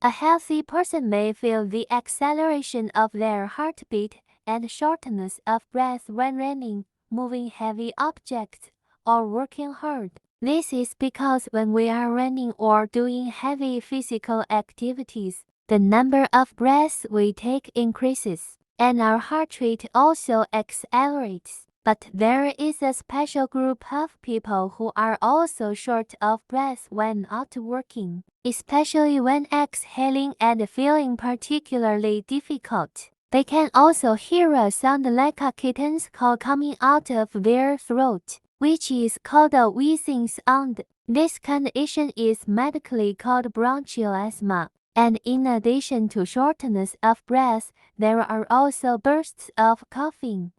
A healthy person may feel the acceleration of their heartbeat and shortness of breath when running, moving heavy objects, or working hard. This is because when we are running or doing heavy physical activities, the number of breaths we take increases, and our heart rate also accelerates. But there is a special group of people who are also short of breath when not working, especially when exhaling and feeling particularly difficult. They can also hear a sound like a kitten's call coming out of their throat, which is called a wheezing sound. This condition is medically called bronchial asthma. And in addition to shortness of breath, there are also bursts of coughing.